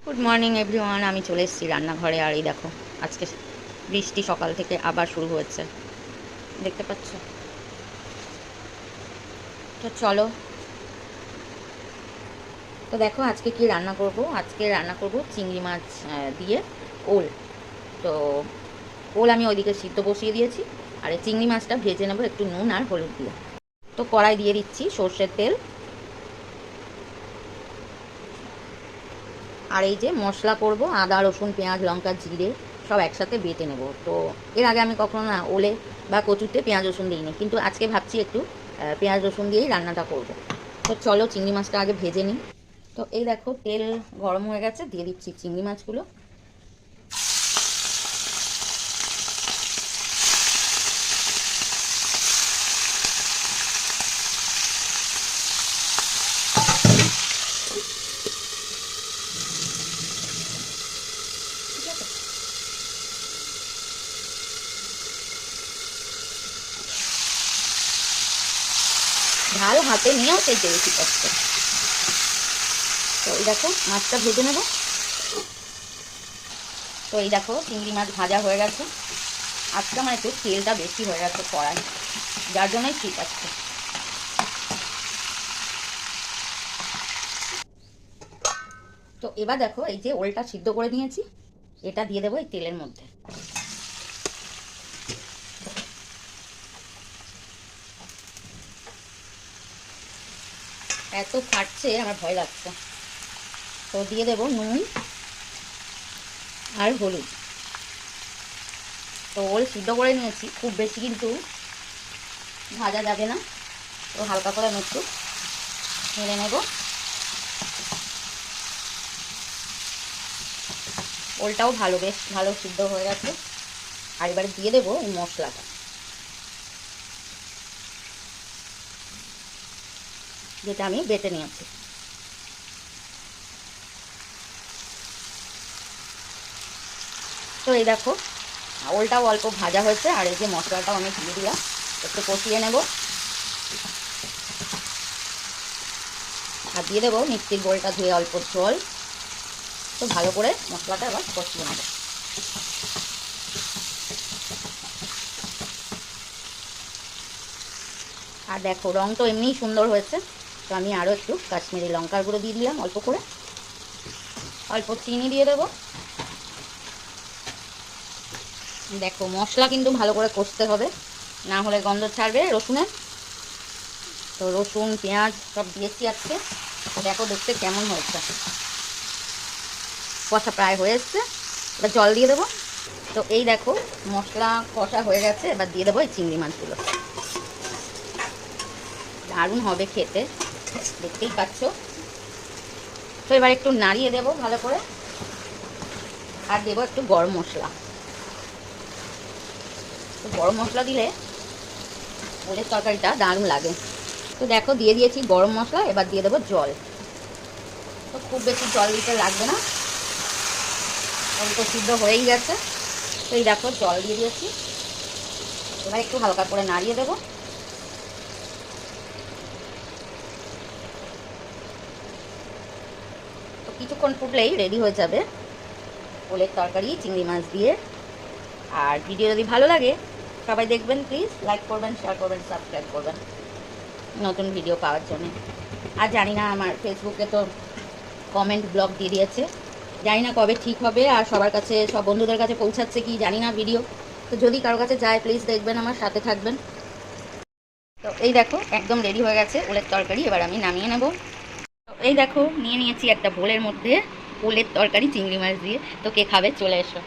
Good morning everyone. আমি চলে এসেছি রান্নাঘরে। আর এই দেখো, আজকে বৃষ্টি সকাল থেকে আবার শুরু হয়েছে, দেখতে পাচ্ছ। তো চলো, তো দেখো আজকে কি রান্না করব। আজকে রান্না করব চিংড়ি মাছ দিয়ে ওল। তো ওল আমি ওইদিকে সিদ্ধ বসিয়ে দিয়েছি, আর এই চিংড়ি মাছটা ভেজে নেবো একটু নুন আর হলুদ দিয়ে। তো কড়াই দিয়ে দিচ্ছি সর্ষের তেল, আর এই যে মশলা করব আদা রসুন পেঁয়াজ লঙ্কা জিরে সব একসাথে বেটে নেব। তো এর আগে আমি কখনো না ওলে বা কচুতে পেঁয়াজ রসুন দিইনি, কিন্তু আজকে ভাবছি একটু পেঁয়াজ রসুন দিয়েই রান্নাটা করব। তো চলো চিংড়ি মাছটা আগে ভেজে নিই। তো এই দেখো তেল গরম হয়ে গেছে, দিয়ে দিচ্ছি চিংড়ি মাছগুলো। ঠিক আছে, ঝাল হাতে নিয়েও সেই বেশি কষ্ট। তো এই দেখো মাছটা ভেজে নেব। তো এই দেখো চিংড়ি মাছ ভাজা হয়ে গেছে। আজকে আমার একটু তেলটা বেশি হয়ে গেছে কড়াই, যার জন্যই ঠিক আছে। তো এবার দেখো এই যে ওলটা সিদ্ধ করে নিয়েছি, এটা দিয়ে দেবো এই তেলের মধ্যে। এত ফাটছে আমার ভয় লাগছে। তো দিয়ে দেবো নুন আর হলুদ। তো ওল সিদ্ধ করে নিয়েছি, খুব বেশি কিন্তু ভাজা যাবে না। তো হালকা করে আমি একটু নেড়ে নেব। ওলটাও বেশ ভালো সিদ্ধ হয়ে গেছে। আর এবারে দিয়ে দেবো এই মশলাটা, যেটা আমি বেটে নিয়েছি। তো এই দেখো ওলটাও অল্প ভাজা হয়েছে, আর এই যে মশলাটাও আমি দিয়ে দিলাম, একটু কষিয়ে নেব। আর দিয়ে দেবো মিক্সির বোলটা ধুয়ে অল্প জল। তো ভালো করে মশলাটা আবার কষিয়ে নেব। আর দেখো রং তো এমনিই সুন্দর হয়েছে। তো আমি আরও একটু কাশ্মীরি লঙ্কার গুঁড়ো দিয়ে দিলাম অল্প করে, অল্প চিনি দিয়ে দেবো। দেখো মশলা কিন্তু ভালো করে কষতে হবে, না হলে গন্ধ ছাড়বে রসুনের। তো রসুন পেঁয়াজ সব দিয়েছি আজকে। তো দেখো দেখতে কেমন হয়েছে, কষা প্রায় হয়ে এসছে। এবার জল দিয়ে দেবো। তো এই দেখো মশলা কষা হয়ে গেছে, এবার দিয়ে দেবো এই চিংড়ি মাছগুলো। দারুণ হবে খেতে, দেখতেই পাচ্ছ। তো এবার একটু নাড়িয়ে দেবো ভালো করে, আর দেবো একটু গরম মশলা। তো গরম মশলা দিলে ওলের তরকারিটা দারুণ লাগে। তো দেখো দিয়ে দিয়েছি গরম মশলা, এবার দিয়ে দেবো জল। তো খুব বেশি জল দিতে লাগবে না, অল্প সিদ্ধ হয়েই গেছে। তো এই দেখো জল দিয়ে দিয়েছি, এবার একটু হালকা করে নাড়িয়ে দেবো। তো কিছুক্ষণ ফুটলেই রেডি হয়ে যাবে ওলের তরকারি চিংড়ি মাছ দিয়ে। আর ভিডিও যদি ভালো লাগে সবাই দেখবেন, প্লিজ লাইক করবেন, শেয়ার করবেন, সাবস্ক্রাইব করবেন নতুন ভিডিও পাওয়ার জন্য। আর জানি না, আমার ফেসবুকে তো কমেন্ট ব্লগ দিয়ে দিয়েছে, জানি না কবে ঠিক হবে, আর সবার কাছে সব বন্ধুদের কাছে পৌঁছাচ্ছে কি জানি না ভিডিও। তো যদি কারোর কাছে যায় প্লিজ দেখবেন, আমার সাথে থাকবেন। তো এই দেখো একদম রেডি হয়ে গেছে ওলের তরকারি, এবার আমি নামিয়ে নেব। তো এই দেখো নিয়ে নিয়েছি একটা বোলের মধ্যে ওলের তরকারি চিংড়ি মাছ দিয়ে। তো কে খাবে চলে এসো।